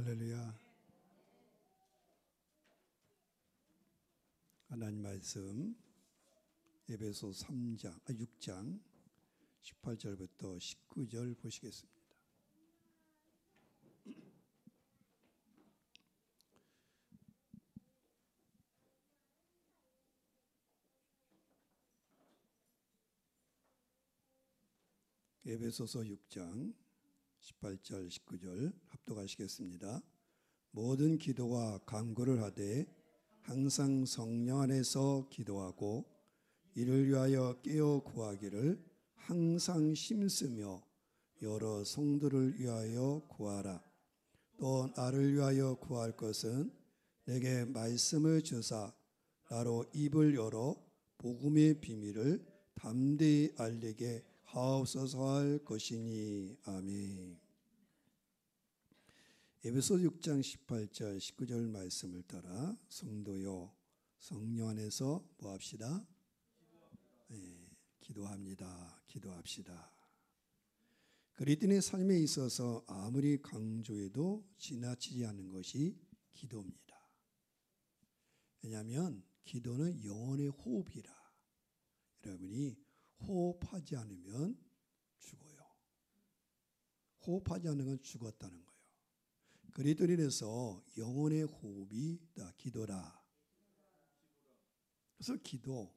할렐루야. 하나님 말씀 에베소 6장 18절부터 19절 보시겠습니다. 에베소서 6장 18절 19절 합독하시겠습니다. 모든 기도와 간구를 하되 항상 성령 안에서 기도하고 이를 위하여 깨어 구하기를 항상 힘쓰며 여러 성도를 위하여 구하라. 또 나를 위하여 구할 것은 내게 말씀을 주사 나로 입을 열어 복음의 비밀을 담대히 알리게 하옵소서 할 것이니. 아멘. 에베소 6장 18절 19절 말씀을 따라 성도요 성령 안에서 뭐 합시다? 기도합니다. 기도합시다. 그리스도인의 삶에 있어서 아무리 강조해도 지나치지 않는 것이 기도입니다. 왜냐하면 기도는 영혼의 호흡이라. 여러분이 호흡하지 않으면 죽어요. 호흡하지 않는 건 죽었다는 거예요. 그리스도인에서 영혼의 호흡이 다 기도라. 그래서 기도,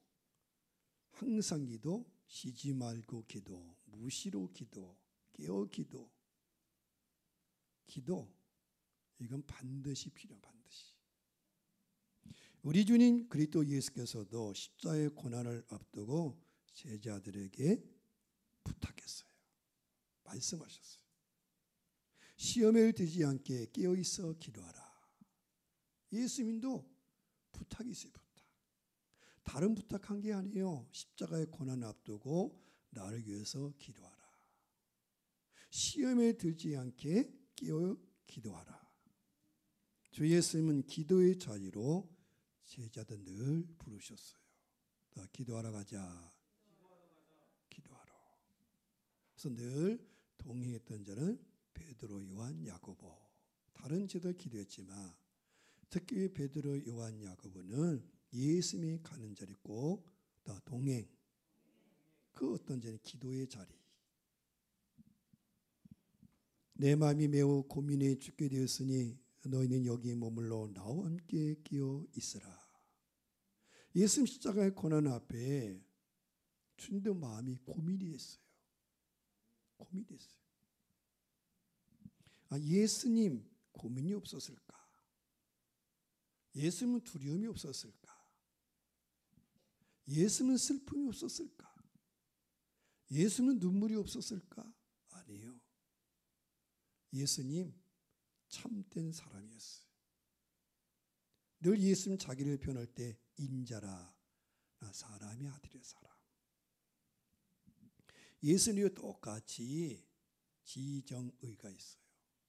항상 기도, 쉬지 말고 기도, 무시로 기도, 깨어 기도. 기도, 이건 반드시 필요해요. 반드시. 우리 주님 그리스도 예수께서도 십자가의 고난을 앞두고 제자들에게 부탁했어요. 말씀하셨어요. 시험에 들지 않게 깨어있어 기도하라. 예수님도 부탁이 있어요. 부탁. 다른 부탁한 게 아니에요. 십자가의 고난을 앞두고 나를 위해서 기도하라. 시험에 들지 않게 깨어 기도하라. 주 예수님은 기도의 자리로 제자들 늘 부르셨어요. 기도하러 가자. 기도하러. 그래서 늘 동행했던 자는 베드로, 요한, 야고보. 다른 제도 기도했지만 특히 베드로, 요한, 야고보는 예수님이 가는 자리 꼭 동행. 그 어떤 자리 기도의 자리. 내 마음이 매우 고민해 죽게 되었으니 너희는 여기 머물러 나와 함께 끼어 있으라. 예수님 십자가의 고난 앞에 주님도 마음이 고민이 됐어요. 고민이 됐어요. 예수님 고민이 없었을까? 예수님은 두려움이 없었을까? 예수님은 슬픔이 없었을까? 예수님은 눈물이 없었을까? 아니에요. 예수님 참된 사람이었어요. 늘 예수님 자기를 표현할 때 인자라, 나 사람의 아들이야 사람. 예수님과 똑같이 지정의가 있어요.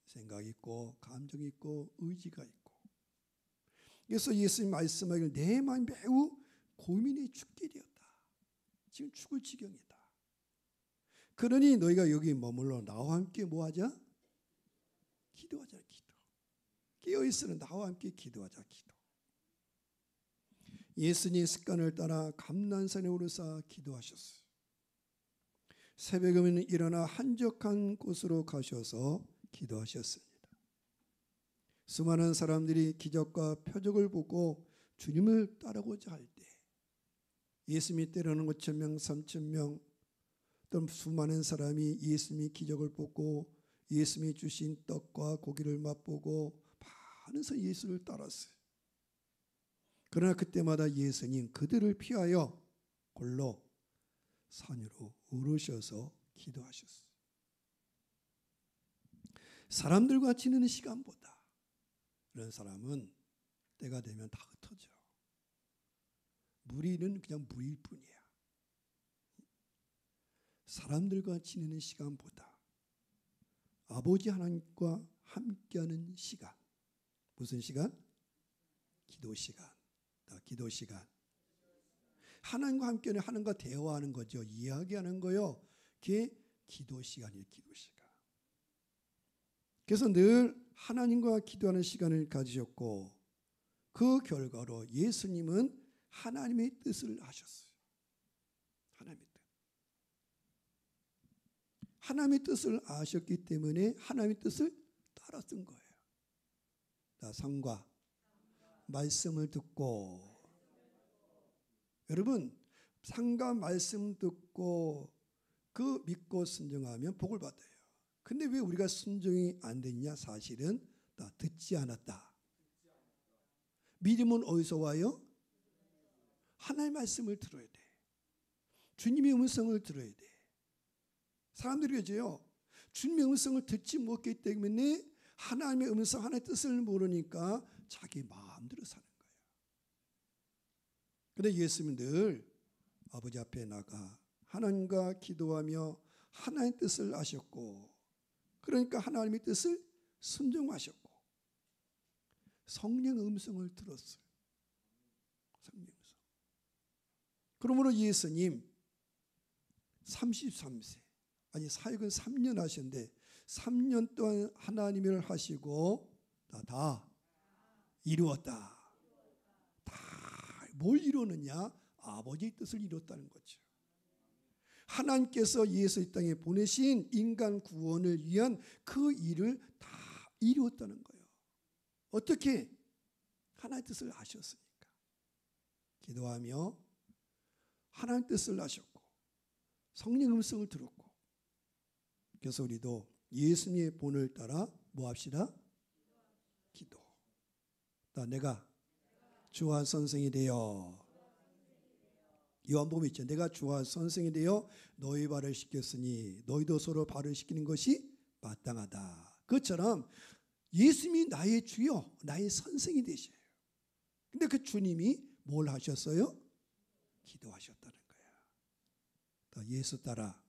생각이 있고 감정이 있고 의지가 있고. 그래서 예수님 말씀하기를 내 마음이 매우 고민이 죽게 되었다. 지금 죽을 지경이다. 그러니 너희가 여기 머물러 나와 함께 뭐하자? 기도하자. 기도. 깨어있으는 나와 함께 기도하자. 기도. 예수님의 습관을 따라 감난산에 오르사 기도하셨어요. 새벽에는 일어나 한적한 곳으로 가셔서 기도하셨습니다. 수많은 사람들이 기적과 표적을 보고 주님을 따르고자 할 때 예수님이 때로는 5,000명, 3,000명 또 수많은 사람이 예수님이 기적을 보고 예수님이 주신 떡과 고기를 맛보고 많은 사람이 예수를 따랐어요. 그러나 그때마다 예수님 그들을 피하여 홀로 산으로 오르셔서 기도하셨어요. 사람들과 지내는 시간보다 이런 사람은 때가 되면 다 흩어져. 무리는 그냥 무리일 뿐이야. 사람들과 지내는 시간보다 아버지 하나님과 함께하는 시간. 무슨 시간? 기도 시간. 기도 시간. 하나님과 함께하는 하나님과 대화하는 거죠. 이야기하는 거요. 그게 기도 시간이에요. 기도 시간. 그래서 늘 하나님과 기도하는 시간을 가지셨고 그 결과로 예수님은 하나님의 뜻을 하셨어요. 하나님의 뜻. 하나님의 뜻을 아셨기 때문에 하나님의 뜻을 따랐던 거예요. 성과 말씀을 듣고, 여러분 상과 말씀 듣고 그 믿고 순종하면 복을 받아요. 근데 왜 우리가 순종이 안 됐냐? 사실은 다 듣지 않았다. 믿음은 어디서 와요? 하나님의 말씀을 들어야 돼. 주님의 음성을 들어야 돼. 사람들이 그러죠. 주님의 음성을 듣지 못했기 때문에 하나님의 음성, 하나님의 뜻을 모르니까 자기 마음대로 사는 거예요. 그런데 예수님은 늘 아버지 앞에 나가 하나님과 기도하며 하나님의 뜻을 아셨고, 그러니까 하나님의 뜻을 순종하셨고 성령의 음성을 들었어요. 성령의 음성. 그러므로 예수님 33세, 아니 사역은 3년 하셨는데 3년 동안 하나님을 하시고 다 이루었다. 다 뭘 이루느냐? 아버지의 뜻을 이뤘다는 거죠. 하나님께서 예수 이 땅에 보내신 인간 구원을 위한 그 일을 다 이루었다는 거예요. 어떻게? 하나님의 뜻을 아셨으니까. 기도하며 하나님의 뜻을 아셨고 성령 음성을 들었고, 그래서 우리도 예수님의 본을 따라 뭐 합시다? 기도. 내가 주와 선생이 되어, 요한복음에 있죠. 내가 주와 선생이 되어 너희 발을 씻겼으니 너희도 서로 발을 씻기는 것이 마땅하다. 그것처럼 예수님이 나의 주요, 나의 선생이 되셔요. 근데 그 주님이 뭘 하셨어요? 기도하셨다는 거야. 예수 따라.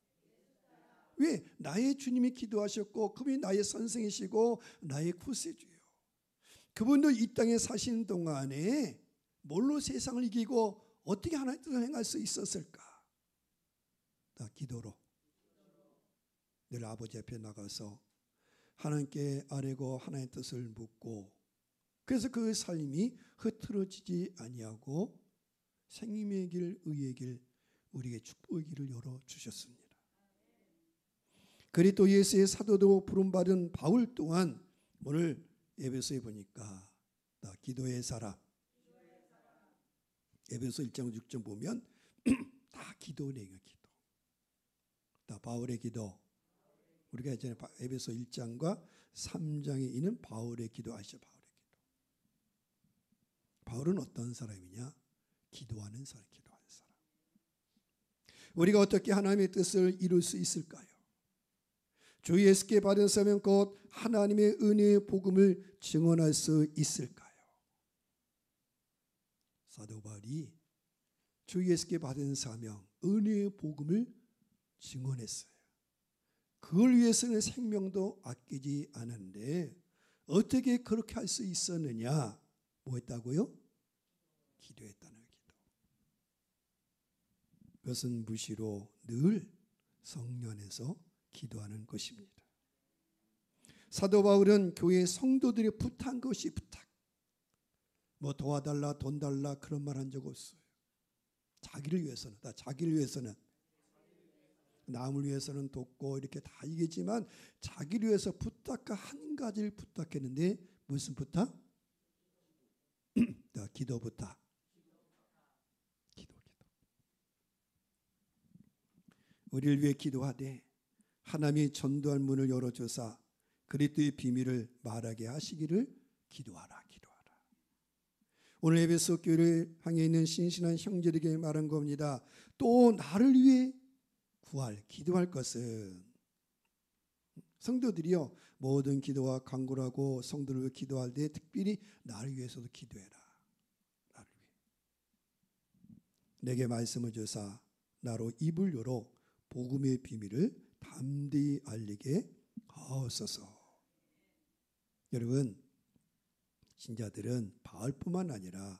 왜? 나의 주님이 기도하셨고 그분이 나의 선생이시고 나의 구세주예요. 그분도 이 땅에 사시는 동안에 뭘로 세상을 이기고 어떻게 하나님의 뜻을 행할 수 있었을까? 기도로. 늘 아버지 앞에 나가서 하나님께 아뢰고 하나님의 뜻을 묻고, 그래서 그 삶이 흐트러지지 아니하고 생명의 길, 의의 길, 우리에게 축복의 길을 열어주셨습니다. 그리스도 예수의 사도로 부름받은 바울 또한 오늘 에베소에 보니까 기도의 사람, 에베소 1장 6절 보면 다 기도 내용이에요. 기도. 바울의 기도. 우리가 예전에 에베소 1장과 3장에 있는 바울의 기도 아시죠? 바울의 기도. 바울은 어떤 사람이냐? 기도하는 사람, 기도하는 사람. 우리가 어떻게 하나님의 뜻을 이룰 수 있을까요? 주 예수께 받은 사명 곧 하나님의 은혜의 복음을 증언할 수 있을까요? 사도 바울이 주 예수께 받은 사명, 은혜의 복음을 증언했어요. 그걸 위해서는 생명도 아끼지 않았는데 어떻게 그렇게 할 수 있었느냐? 뭐 했다고요? 기도했다는 기도. 그것은 무시로 늘 성령 안에서 기도하는 것입니다. 사도 바울은 교회 성도들이 부탁한 것이 부탁. 뭐 도와달라, 돈 달라 그런 말 한 적 없어요. 자기를 위해서는, 자기를 위해서는, 남을 위해서는 돕고 이렇게 다 이겠지만 자기를 위해서 부탁과 한 가지를 부탁했는데 무슨 부탁? 기도 부탁. 기도. 우리를 위해 기도하되 하나님이 전도할 문을 열어주사 그리스도의 비밀을 말하게 하시기를 기도하라. 오늘 에베소 교회를 향해 있는 신신한 형제들에게 말한 겁니다. 또 나를 위해 기도할 것은, 성도들이요 모든 기도와 간구를 하고 성도를 위해 기도할 때 특별히 나를 위해서도 기도해라. 나를 위해. 내게 말씀을 주사 나로 입을 열어 복음의 비밀을 담대히 알리게 하옵소서. 여러분, 신자들은 바울뿐만 아니라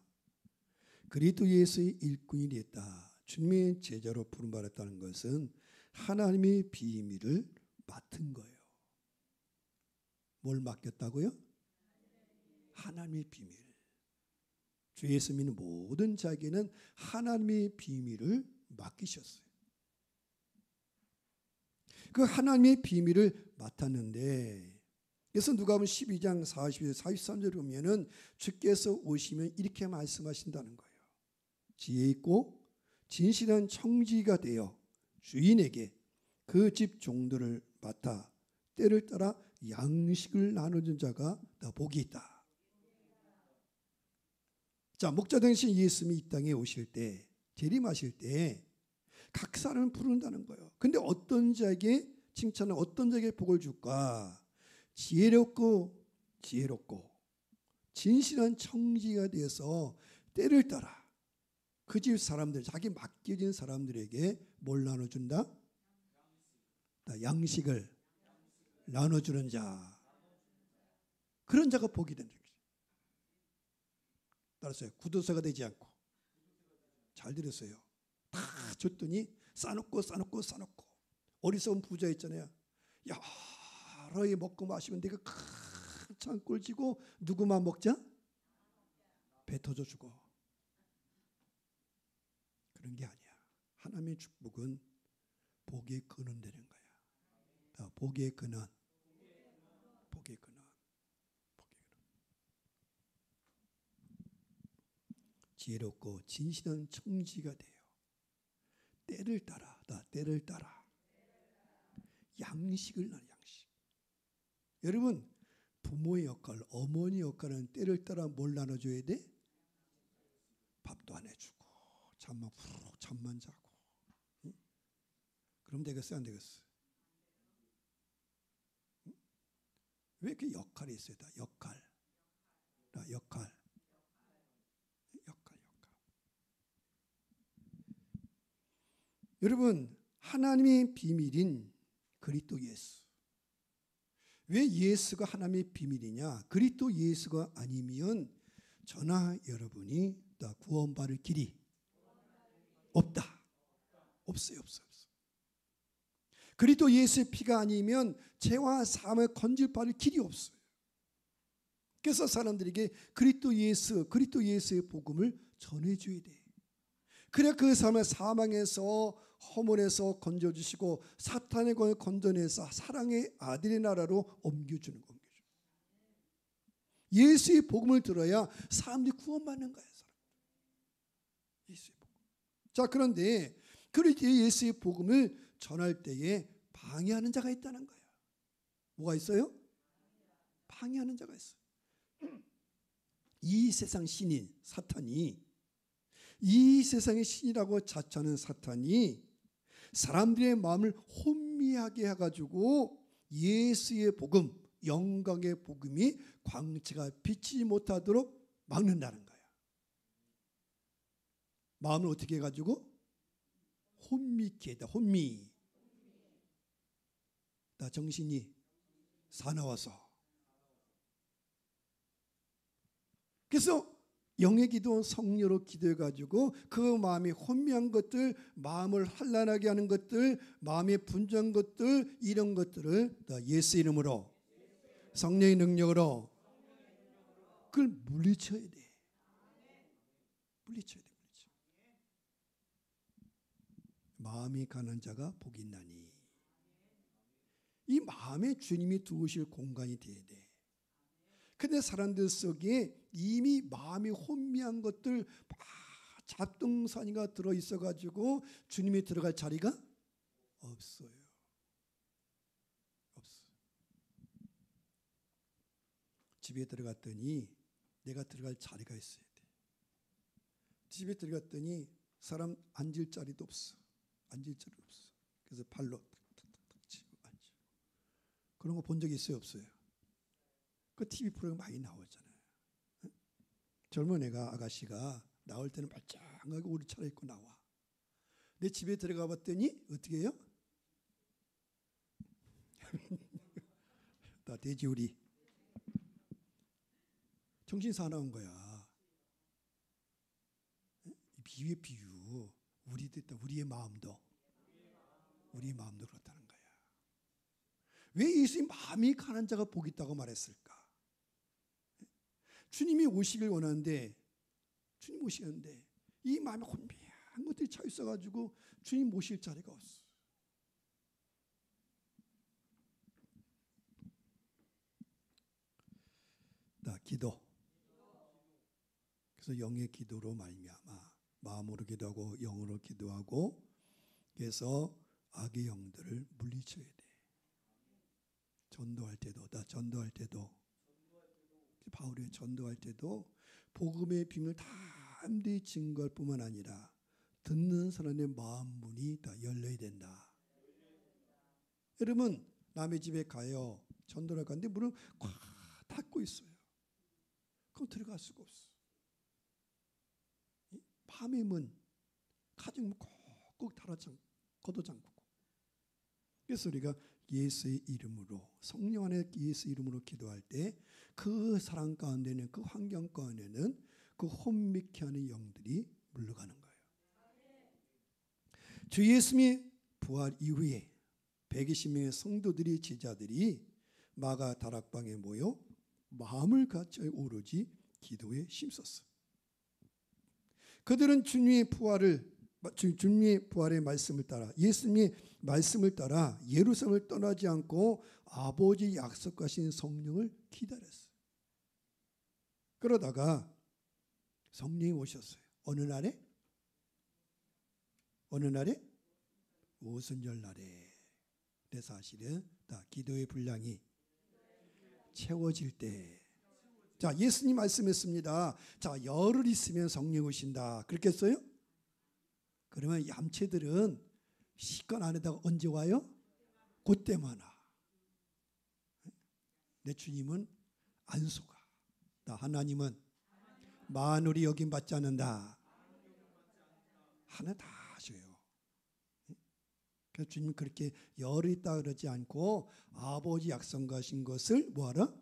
그리스도 예수의 일꾼이 됐다, 주님의 제자로 부름받았다는 것은 하나님의 비밀을 맡은 거예요. 뭘 맡겼다고요? 하나님의 비밀. 주 예수 믿는 모든 자에게는 하나님의 비밀을 맡기셨어요. 그 하나님의 비밀을 맡았는데, 그래서 누가복음 12장 42절 43절을 보면은 주께서 오시면 이렇게 말씀하신다는 거예요. 지혜 있고 진실한 청지기가 되어 주인에게 그 집 종들을 맡아 때를 따라 양식을 나누는 자가 더 복이 있다. 자, 목자 되신 예수님이 이 땅에 오실 때, 재림하실 때 각 사람을 부른다는 거예요. 근데 어떤 자에게 칭찬을, 어떤 자에게 복을 줄까? 지혜롭고 진실한 청지가 되어서 때를 따라 그 집 사람들, 자기 맡겨진 사람들에게 뭘 나눠준다? 양식을 나눠주는 자. 그런 자가 복이 된다. 따라서요. 구두쇠가 되지 않고. 잘 들으세요. 다 줬더니 싸놓고 어리석은 부자 있잖아요. 여러 개 먹고 마시면 내가 큰 창고를 지고 누구만 먹자? 배 터져주고. 그런 게 아니야. 하나님의 축복은 복의 근원 되는 거야. 복의 근원. 지혜롭고 진실한 청지가 되어 때를 따라 양식을 나눠. 양식. 여러분, 부모의 역할, 어머니 역할은 때를 따라 뭘 나눠줘야 돼? 밥도 안 해주고 잠만 자고. 응? 그럼 되겠어요, 안 되겠어요? 응? 왜 이렇게 역할이 있어야 돼? 역할. 여러분, 하나님의 비밀인 그리스도 예수. 왜 예수가 하나님의 비밀이냐? 그리스도 예수가 아니면 저나 여러분이 다 구원받을 길이 없다. 없어요. 그리스도 예수의 피가 아니면 죄와 사함을 건질받을 길이 없어요. 그래서 사람들에게 그리스도 예수의 복음을 전해줘야 돼. 그래 그 사람을 사망에서 허물에서 건져주시고 사탄의 권을 건져내서 사랑의 아들의 나라로 옮겨주는 거예요. 예수의 복음을 들어야 사람들이 구원받는 거예요. 예수의 복음. 자, 그런데 그리스도 예수의 복음을 전할 때에 방해하는 자가 있다는 거예요. 뭐가 있어요? 방해하는 자가 있어요. 이 세상 신인 사탄이, 이 세상의 신이라고 자처하는 사탄이 사람들의 마음을 혼미하게 해가지고 예수의 복음, 영광의 복음이 광채가 비치지 못하도록 막는다는 거야. 마음을 어떻게 해가지고? 혼미케 해다. 혼미. 나 정신이 사나워서. 그래서 영의 기도, 성령으로 기도해가지고 그 마음이 혼미한 것들, 마음을 환란하게 하는 것들, 마음의 분주한 것들, 이런 것들을 예수 이름으로, 성령의 능력으로 그걸 물리쳐야 돼. 물리쳐야 돼. 마음이 가난 자가 복이 있나니. 이 마음에 주님이 두실 공간이 돼야 돼. 근데 사람들 속에 이미 마음이 혼미한 것들 잡동사니가 들어있어가지고 주님이 들어갈 자리가 없어요. 집에 들어갔더니 내가 들어갈 자리가 있어야 돼. 집에 들어갔더니 사람 앉을 자리도 없어. 그래서 발로 탁탁탁 치고 앉아. 그런 거 본 적 있어요, 없어요? 그 TV 프로그램 많이 나오잖아요. 젊은 애가, 아가씨가 나올 때는 말짱하게 우리 차려입고 나와. 내 집에 들어가 봤더니 어떻게 해요? 다 돼지우리. 정신 사나운 거야. 비유의 비유. 우리의 마음도 그렇다는 거야. 왜 예수님 마음이 가난한 자가 복이 있다고 말했을까? 주님이 오시길 원하는데 주님 오시는데 이 마음에 혼미한 것들이 차 있어가지고 주님 모실 자리가 없어. 나 기도. 그래서 영의 기도로 말미암아 마음으로 기도하고 영으로 기도하고 그래서 악의 영들을 물리쳐야 돼. 전도할 때도 바울이 전도할 때도 복음의 비밀을 다 함께 증거할 뿐만 아니라 듣는 사람의 마음 문이 다 열려야 된다. 여러분 남의 집에 가요. 전도를 가는데 문을 꽉 닫고 있어요. 그럼 들어갈 수가 없어. 밤의 문, 가정 꼭꼭 걷어잠그고. 그래서 우리가 예수의 이름으로 성령 안에 예수 이름으로 기도할 때 그 사람 가운데는 그 환경 가운데는 그 혼미케 하는 영들이 물러가는 거예요. 주 예수님의 부활 이후에 120명의 성도들이 제자들이 마가 다락방에 모여 마음을 갖춰 오로지 기도에 힘썼어요. 그들은 주님의 부활의 말씀을 따라 예수님의 말씀을 따라 예루살렘을 떠나지 않고 아버지 약속하신 성령을 기다렸어요. 그러다가 성령이 오셨어요. 어느 날에? 오순절 날에. 근데 사실은 다 기도의 분량이 채워질 때. 자, 예수님 말씀했습니다. 자, 열흘 있으면 성령 오신다. 그렇겠어요? 그러면 얌체들은 시간 안에다가 언제 와요? 그때만 와. 내 주님은 안 속아. 하나님은 만물이 여김 받지 않는다. 하나 다 하셔요. 그래서 주님 그렇게 열흘 있다 그러지 않고 아버지 약속하신 것을 뭐하라?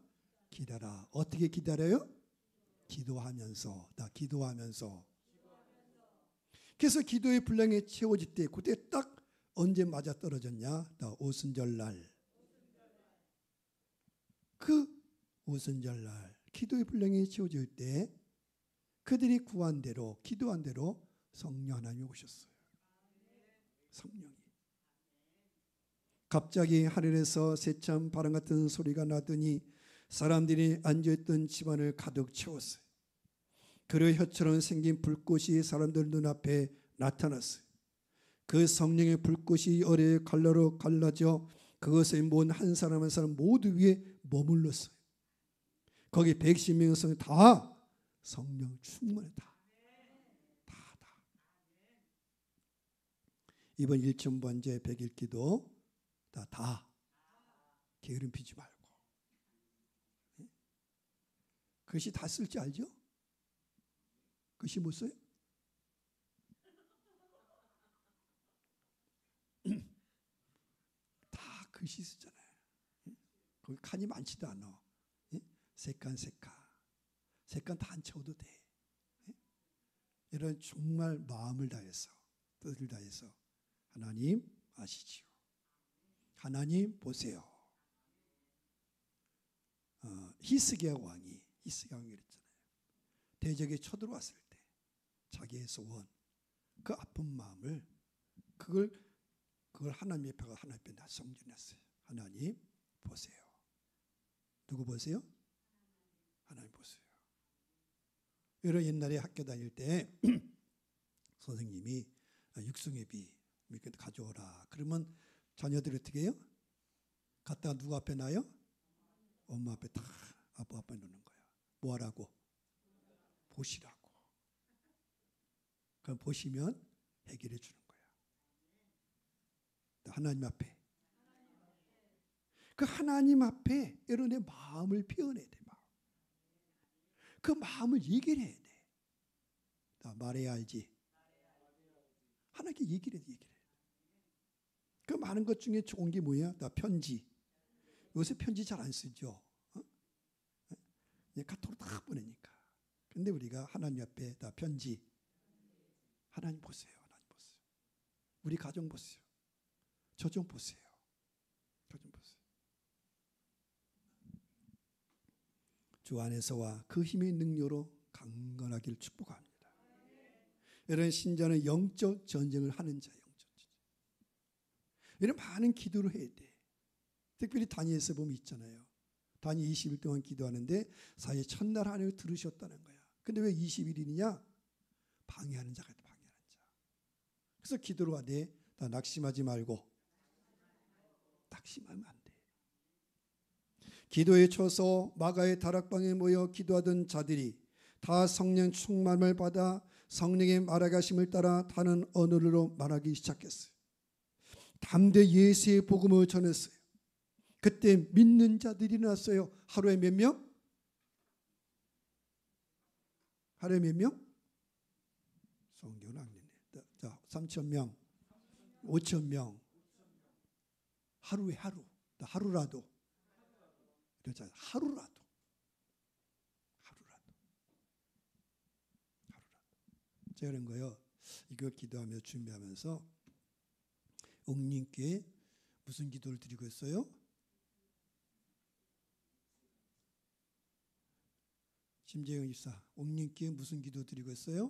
기다라. 어떻게 기다려요? 기도하면서. 그래서 기도의 분량이 채워질 때 그때 딱 언제 맞아 떨어졌냐? 오순절 날. 그 오순절 날 기도의 분량이 채워질 때 그들이 구한 대로 기도한 대로 성령 하나님이 오셨어요. 성령이. 갑자기 하늘에서 새참 바람 같은 소리가 나더니 사람들이 앉아있던 집안을 가득 채웠어요. 그의 혀처럼 생긴 불꽃이 사람들 눈앞에 나타났어요. 그 성령의 불꽃이 어뢰 갈라로 갈라져 그것에 모은 한 사람 한 사람 모두 위에 머물렀어요. 거기 110명의 성령 다 성령 충만했다. 다. 이번 1,000번째 100일 기도 다 게으름 피지 말고. 글씨 다 쓸 줄 알죠? 글씨 못 써요? 다 글씨 쓰잖아요. 거기 칸이 많지도 않아. 세 칸 다 안 채워도 돼. 이런 정말 마음을 다해서 뜻을 다해서 하나님 아시지요. 하나님 보세요. 히스기야 왕이 그랬잖아요. 대적에 쳐들어왔을 때 자기의 소원, 그 아픈 마음을 그걸 하나님 앞에 하나님 앞에 성전했어요. 하나님 보세요. 누구 보세요? 하나님 보세요. 여러 옛날에 학교 다닐 때 선생님이 육승회비 이렇게 가져오라. 그러면 자녀들이 어떻게 해요? 갖다가 누구 앞에 놔요? 엄마 앞에 다 아빠 앞에 놓는 거야. 뭐 하라고? 보시라고. 그럼 보시면 해결해 주는 거야. 하나님 앞에. 그 하나님 앞에 여러분의 마음을 표현해야 돼. 그 마음을 얘기를 해야 돼. 말해야 알지. 하나님께 얘기를 해. 그 많은 것 중에 좋은 게 뭐야? 편지. 요새 편지 잘 안 쓰죠. 그냥 카톡으로 다 보내니까. 근데 우리가 하나님 앞에 편지. 하나님 보세요. 우리 가정 보세요. 저 좀 보세요. 주 안에서와 그 힘의 능력으로 강건하기를 축복합니다. 이런 신자는 영적 전쟁을 하는 자예요. 이런 많은 기도를 해야 돼. 특별히 다니엘서 보면 있잖아요. 다니엘 20일 동안 기도하는데 사실 첫날 하나님을 들으셨다는 거야. 근데 왜 20일이냐? 방해하는 자가 있다. 방해하는 자. 그래서 기도를 하되 다 낙심하지 말고. 낙심하면 안 돼. 기도에 쳐서 마가의 다락방에 모여 기도하던 자들이 다 성령 충만을 받아 성령의 말하게 하심을 따라 다른 언어로 말하기 시작했어요. 담대 예수의 복음을 전했어요. 그때 믿는 자들이 일어났어요. 하루에 몇 명? 하루에 몇 명? 성경은 안 되네. 자, 3,000명, 5,000명. 하루에 하루. 하루라도. 그렇잖아요. 하루라도. 제가 그런 거요. 이거 기도하며 준비하면서 옥림교회 무슨 기도를 드리고 있어요? 심재영 집사, 옥림교회 무슨 기도 드리고 있어요?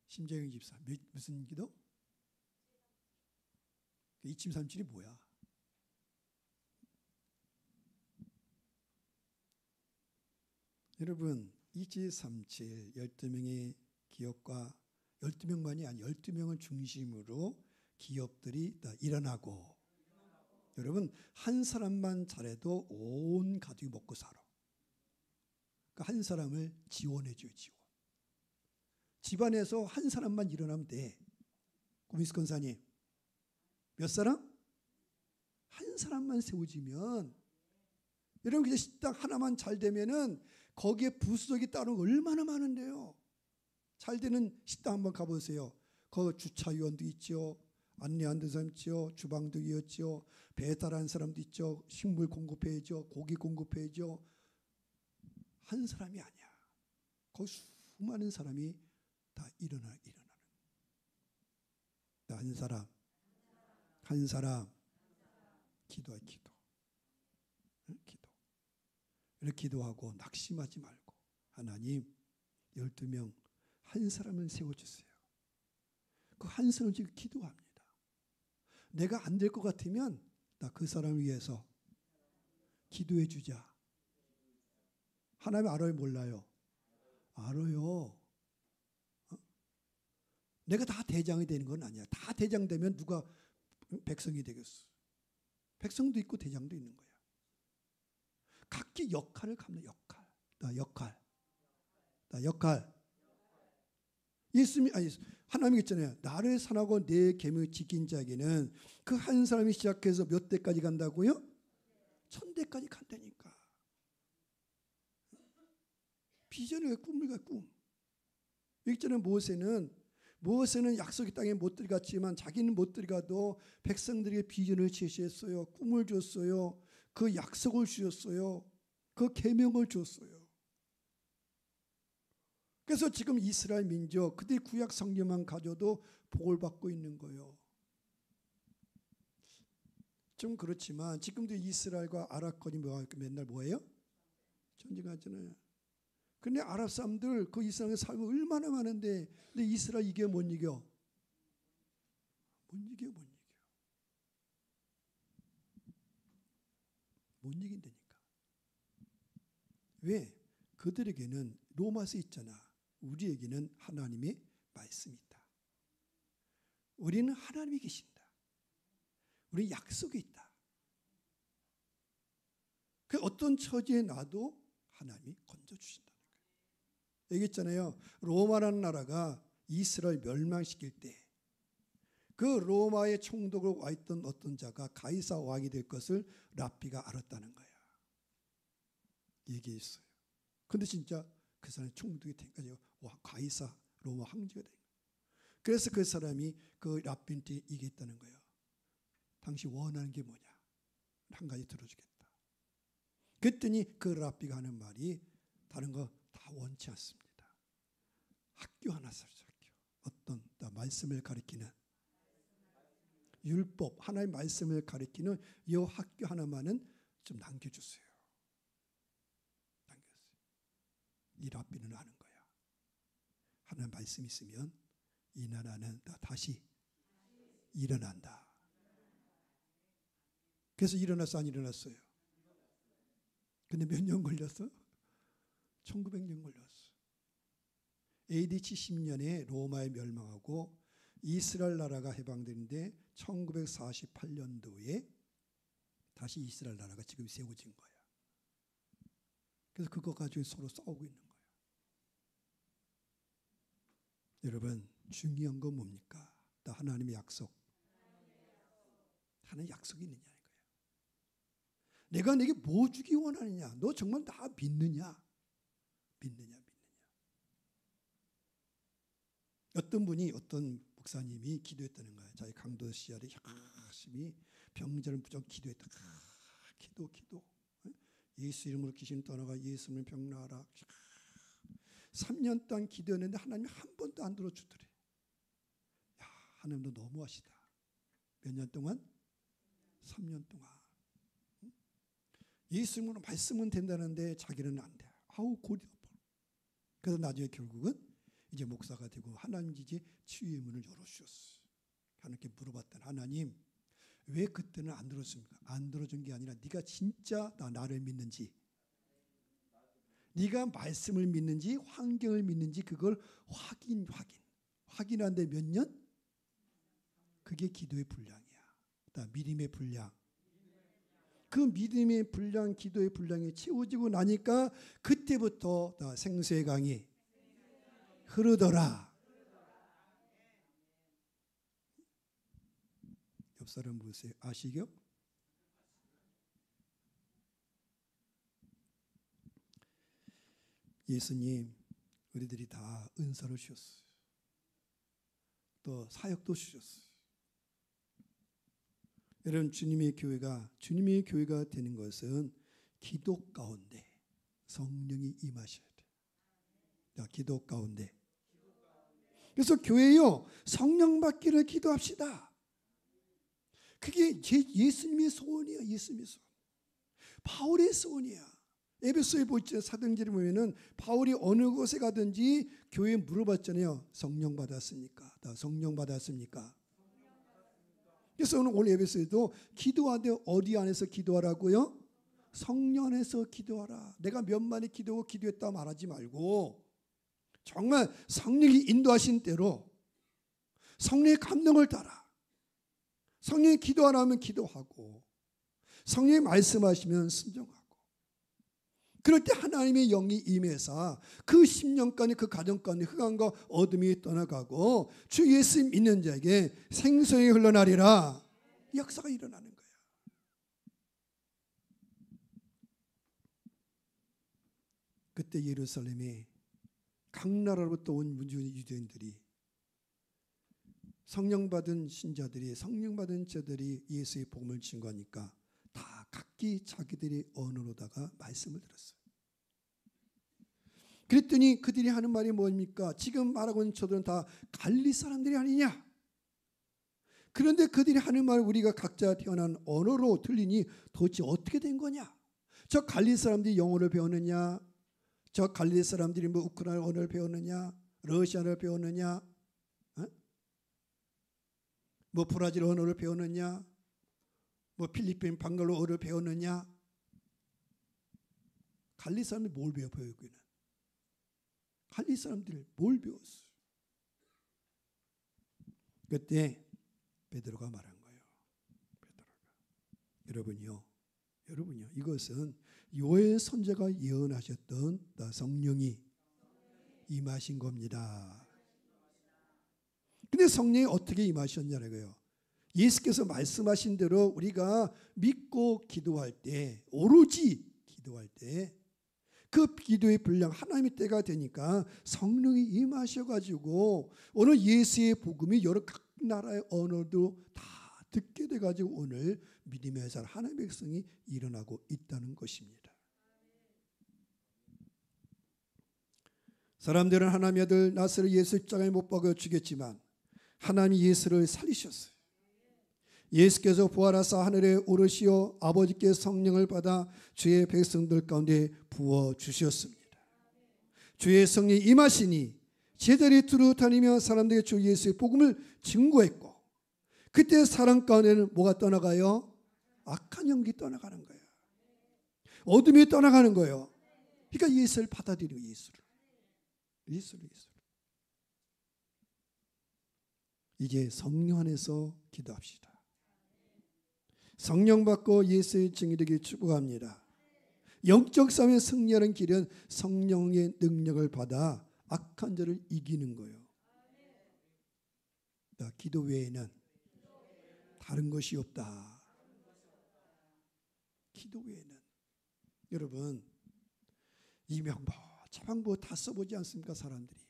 심재영 집사, 무슨 기도? 2737이 뭐야? 여러분 2737 12명의 기업과 12명만이 아니 12명을 중심으로 기업들이 다 일어나고 여러분 한 사람만 잘해도 온 가족이 먹고 살아. 그러니까 한 사람을 지원해줘요. 지원. 집안에서 한 사람만 일어나면 돼. 고민스 권사님 몇 사람? 한 사람만 세워지면 여러분 그냥 식당 하나만 잘 되면은 거기에 부수적이 따로 얼마나 많은데요. 잘 되는 식당 한번 가보세요. 거기 주차위원도 있죠. 안내하는 사람 있죠. 주방도 있죠. 배달하는 사람도 있죠. 식물 공급해야죠. 고기 공급해야죠. 한 사람이 아니야. 거기 수많은 사람이 다 일어나는. 한 사람 기도해 기도. 기도. 이렇게 기도하고 낙심하지 말고 하나님 12명 한 사람을 세워주세요. 그 한 사람을 지금 기도합니다. 내가 안 될 것 같으면 나 그 사람을 위해서 기도해 주자. 하나님 알아요 몰라요? 알아요. 내가 다 대장이 되는 건 아니야. 다 대장 되면 누가 백성이 되겠어. 백성도 있고 대장도 있는 거야. 각기 역할을 갖는 역할. 예수님 아니 하나님이 있잖아요. 나를 선하고 내 계명을 지킨 자에게는 그 한 사람이 시작해서 몇 대까지 간다고요? 1000대까지 간다니까. 비전을 꿈을 가 꿈. 여기 있잖아요. 모세는 약속의 땅에 못 들어갔지만 자기는 못 들어가도 백성들에게 비전을 제시했어요. 꿈을 줬어요. 그 약속을 주셨어요. 그 계명을 줬어요. 그래서 지금 이스라엘 민족 그들이 구약 성경만 가져도 복을 받고 있는 거예요. 좀 그렇지만 지금도 이스라엘과 아랍권이 맨날 뭐예요? 전쟁하잖아요. 근데 아랍 사람들 그 이스라엘에 살고 얼마나 많은데 근데 이스라엘 이겨 못 이겨? 못 이긴다니까. 왜? 그들에게는 로마서 있잖아. 우리에게는 하나님의 말씀이 있다. 우리는 하나님이 계신다. 우리 약속이 있다. 그 어떤 처지에 놔도 하나님이 건져주신다는 거예요. 얘기했잖아요. 로마라는 나라가 이스라엘 멸망시킬 때 그 로마의 총독으로 와 있던 어떤 자가 가이사 왕이 될 것을 랍비가 알았다는 거야. 얘기했어요. 근데 진짜 그 사람이 총독이 된 거죠. 가이사 로마 황제가 된 거예요. 그래서 그 사람이 그 랍비한테 얘기했다는 거예요. 당신 원하는 게 뭐냐? 한 가지 들어주겠다. 그랬더니 그 랍비가 하는 말이 다른 거 다 원치 않습니다. 학교 하나 살자. 어떤 말씀을 가리키는 율법, 하나님의 말씀을 가리키는 이 학교 하나만은 좀 남겨주세요. 남겼어요. 이 랍비는 아는 거야. 하나님 말씀이 있으면 이 나라는 다시 일어난다. 그래서 일어났어, 안 일어났어요? 근데 몇 년 걸렸어? 1900년 걸렸어. AD 70년에 로마에 멸망하고 이스라엘 나라가 해방되는데 1948년도에 다시 이스라엘 나라가 지금 세워진 거야. 그래서 그거 가지고 서로 싸우고 있는 거야. 여러분, 중요한 건 뭡니까? 또 하나님의 약속. 하나님의 약속이 있느냐 이거예요. 내가 내게 뭐 주기 원하느냐? 너 정말 나 믿느냐? 믿느냐? 어떤 분이, 어떤 목사님이 기도했다는 거예요. 자기 강도 시절에 열심히 병자를 무조건 기도했다. 기도. 예수 이름으로 귀신 떠나가, 예수 이름으로 병 나아라. 3년 동안 기도했는데 하나님이 한 번도 안 들어주더래. 야, 하나님도 너무하시다. 몇 년 동안? 3년 동안. 예수 이름으로 말씀은 된다는데 자기는 안 돼. 아우 골이 아파. 그래서 나중에 결국은 이제 목사가 되고 하나님 이제 치유의 문을 열어주셨어. 하나님께 물어봤더니 하나님 왜 그때는 안 들었습니까? 안 들어준 게 아니라 네가 진짜 나를 믿는지, 네가 말씀을 믿는지 환경을 믿는지 그걸 확인하는데 몇 년? 그게 기도의 분량이야. 믿음의 분량. 그 믿음의 분량, 기도의 분량이 채워지고 나니까 그때부터 생수의 강이 흐르더라. 옆 사람 보세요. 아시죠? 예수님, 우리들이 다 은사를 주셨어요. 또 사역도 주셨어요. 여러분, 주님의 교회가 되는 것은 기도 가운데 성령이 임하셔야 돼요. 기도 가운데. 그래서 교회요, 성령 받기를 기도합시다. 그게 예수님의 소원이야. 예수님의 소원. 바울의 소원이야. 에베소에 보이죠. 사도행전에 보면은 바울이 어느 곳에 가든지 교회에 물어봤잖아요. 성령 받았습니까? 성령 받았습니까? 그래서 오늘 에베소에도 기도하되 어디 안에서 기도하라고요? 성령 안에서 기도하라. 내가 몇 마디 기도했다 말하지 말고 정말 성령이 인도하신 대로 성령의 감동을 따라 성령이 기도하라 하면 기도하고 성령이 말씀하시면 순종하고 그럴 때 하나님의 영이 임해서 그 10년간의 그 가정 가운데 흑암과 어둠이 떠나가고 주 예수 믿는 자에게 생수가 흘러나리라. 역사가 일어나는 거야. 그때 예루살렘에 각 나라로부터 온 유대인들이 성령 받은 신자들이 성령 받은 자들이 예수의 복음을 증거하니까 다 각기 자기들의 언어로다가 말씀을 들었어요. 그랬더니 그들이 하는 말이 뭡니까? 지금 말하고 있는 저들은 다 갈릴리 사람들이 아니냐? 그런데 그들이 하는 말 우리가 각자 태어난 언어로 들리니 도대체 어떻게 된 거냐? 저 갈릴리 사람들이 영어를 배웠느냐? 저 갈릴리 사람들이 뭐 우크라이나 언어를 배웠느냐? 러시아를 배웠느냐? 뭐 브라질 언어를 배웠느냐? 뭐 필리핀 방글로어를 배웠느냐? 갈릴리 사람들이 뭘 배워요? 여기는 갈릴리 사람들이 뭘 배웠어요? 그때 베드로가 말한 거예요. 베드로가 여러분요 이것은 요엘 선지자가 예언하셨던 성령이 임하신 겁니다. 근데 성령이 어떻게 임하셨냐고요? 예수께서 말씀하신 대로 우리가 믿고 기도할 때 오로지 기도할 때 그 기도의 분량 하나님의 때가 되니까 성령이 임하셔가지고 오늘 예수의 복음이 여러 각 나라의 언어도 다 듣게 돼가지고 오늘 믿음의 살 하나님의 백성이 일어나고 있다는 것입니다. 사람들은 하나님의 아들 나사렛 예수 십자가에 못 박아 죽였지만 하나님이 예수를 살리셨어요. 예수께서 부활하사 하늘에 오르시어 아버지께 성령을 받아 주의 백성들 가운데 부어 주셨습니다. 주의 성령이 임하시니 제자리 두루 다니며 사람들에게 주 예수의 복음을 증거했고, 그때 사람 가운데는 뭐가 떠나가요? 악한 영이 떠나가는 거예요. 어둠이 떠나가는 거예요. 그러니까 예수를 받아들이고 예수를. 이제 성령 안에서 기도합시다. 성령 받고 예수의 증인이 되길 축복합니다. 영적 싸움에 승리하는 길은 성령의 능력을 받아 악한 자를 이기는 거예요. 기도 외에는 다른 것이 없다. 기도 외에는. 여러분, 이명보, 차방보 다 써보지 않습니까? 사람들이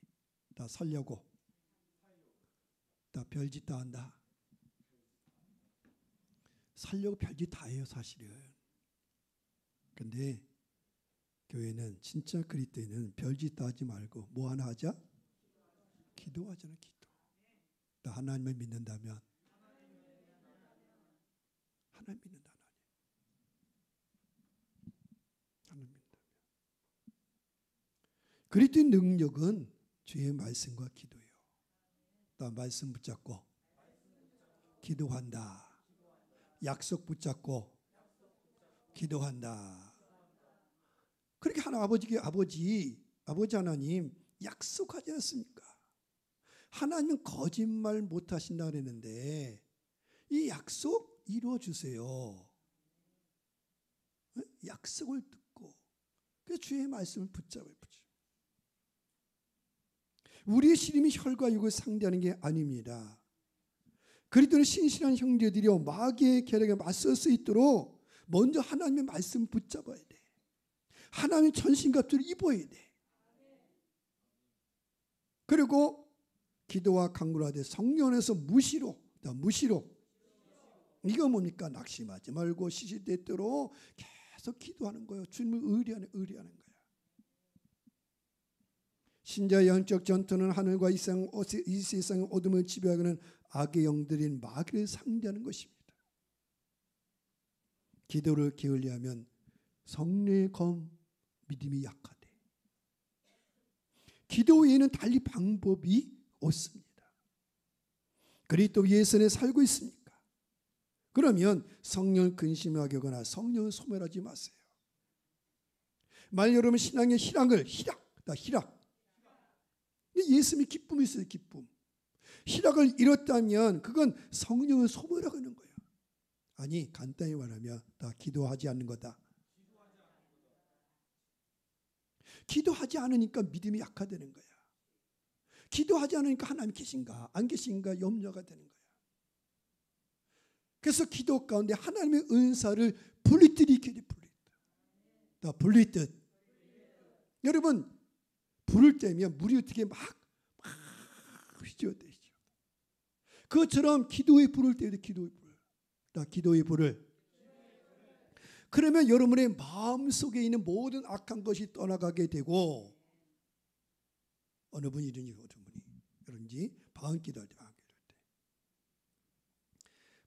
다 살려고, 다 별짓 다 한다. 살려고 별짓 다 해요, 사실은. 근데 교회는 진짜 그리스도인은 별짓 다 하지 말고 뭐 하나 하자? 기도하잖아. 기도. 나 하나님을 믿는다면, 하나님 믿는다. 하나님 믿는다면. 그리스도의 능력은 주의 말씀과 기도예요. 나 말씀 붙잡고 기도한다. 약속 붙잡고 기도한다. 그렇게 하나 아버지 하나님 약속하지 않습니까? 하나님은 거짓말 못 하신다 그랬는데 이 약속 이루어 주세요. 약속을 듣고 그래서 주의 말씀을 붙잡아요. 우리의 시름이 혈과 육을 상대하는 게 아닙니다. 그리스도는 신실한 형제들이여 마귀의 계략에 맞설 수 있도록 먼저 하나님의 말씀 붙잡아야 돼. 하나님의 전신갑주를 입어야 돼. 그리고 기도와 간구를 하되 성령 안에서 무시로. 이거 뭡니까? 낙심하지 말고 시시때때로 계속 기도하는 거예요. 주님을 의뢰하는 거예요. 신자의 영적 전투는 하늘과 이 세상의 어둠을 지배하는 악의 영들인 마귀를 상대하는 것입니다. 기도를 게을리하면 성령의 검 믿음이 약하대. 기도 외에는 달리 방법이 없습니다. 그리스도 예수 안에 살고 있습니까? 그러면 성령을 근심하게 하거나 성령을 소멸하지 마세요. 만약 여러분 신앙의 희락. 예수님이 기쁨이 있어요. 기쁨. 희락을 잃었다면 그건 성령을 소멸하는 거예요. 아니 간단히 말하면 다 기도하지 않는 거다. 기도하지 않으니까 믿음이 약화되는 거야. 기도하지 않으니까 하나님 계신가 안 계신가 염려가 되는 거야. 그래서 기도 가운데 하나님의 은사를 분리뜨리게 분리듯. 여러분 불을 떼면 물이 어떻게 막 휘저어대죠. 그것처럼 기도의 불을 떼야 돼. 기도의 불을. 그러면 여러분의 마음속에 있는 모든 악한 것이 떠나가게 되고 어느 분이 그런지 방언기도할 때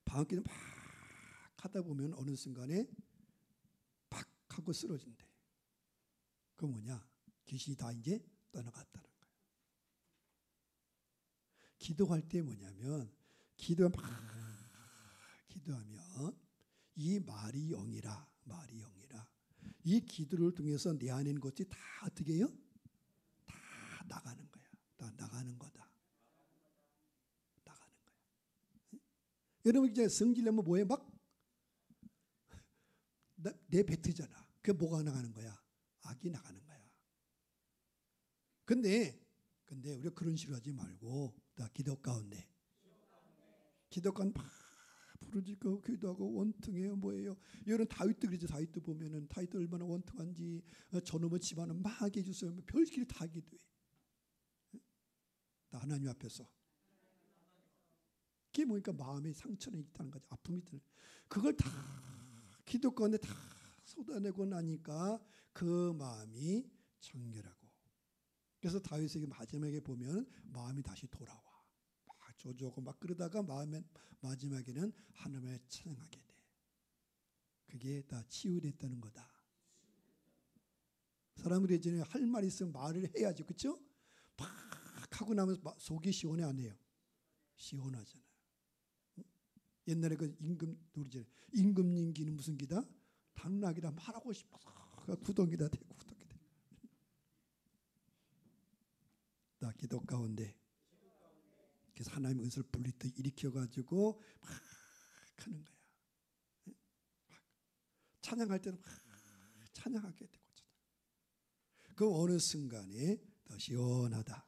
방언기도 막 하다 보면 어느 순간에 팍 하고 쓰러진대. 그 뭐냐? 귀신이 다 이제 떠나갔다는 거예요. 기도할 때 뭐냐면 기도하면 이 말이 영이라 이 기도를 통해서 내 안에 있는 것이 다 어떻게 해요? 다 나가는 거야. 다 나가는 거다. 나가는 거야. 여러분 이제 성질내면 뭐해? 막 내뱉으잖아. 그게 뭐가 나가는 거야? 악이 나가는 거야. 근데 우리가 그런 식으로 하지 말고 다 기도 가운데 막 부르짖고 기도하고 원통해요. 뭐예요? 여러분 다윗도 그러죠. 다윗도 보면은 다윗도 얼마나 원통한지 저놈의 집안을 망하게 해주세요. 별길 다 기도해. 다 하나님 앞에서. 그게 뭐니까 마음에 상처는 있다는 거죠. 아픔이 드는. 그걸 다 기도 가운데 다 쏟아내고 나니까 그 마음이 청결하고. 그래서 다윗에게 마지막에 보면 마음이 다시 돌아와. 막 조조하고 막 그러다가 마지막에는 하나님을 찬양하게 돼. 그게 다 치유됐다는 거다. 사람들이 이제 할 말이 있으면 말을 해야지, 그렇죠? 막 하고 나면 속이 시원해 안 해요? 시원하잖아요. 옛날에 그 임금 노리잖아요. 임금님기는 무슨 기다? 당나귀다. 말하고 싶어서 구덩이다 대고 구덩이 대. 나 기도 가운데 그래서 하나님의 은사를 분리때 일으켜가지고 막 하는 거야. 찬양할 때는 막 찬양하게 되고 그 어느 순간에 더 시원하다.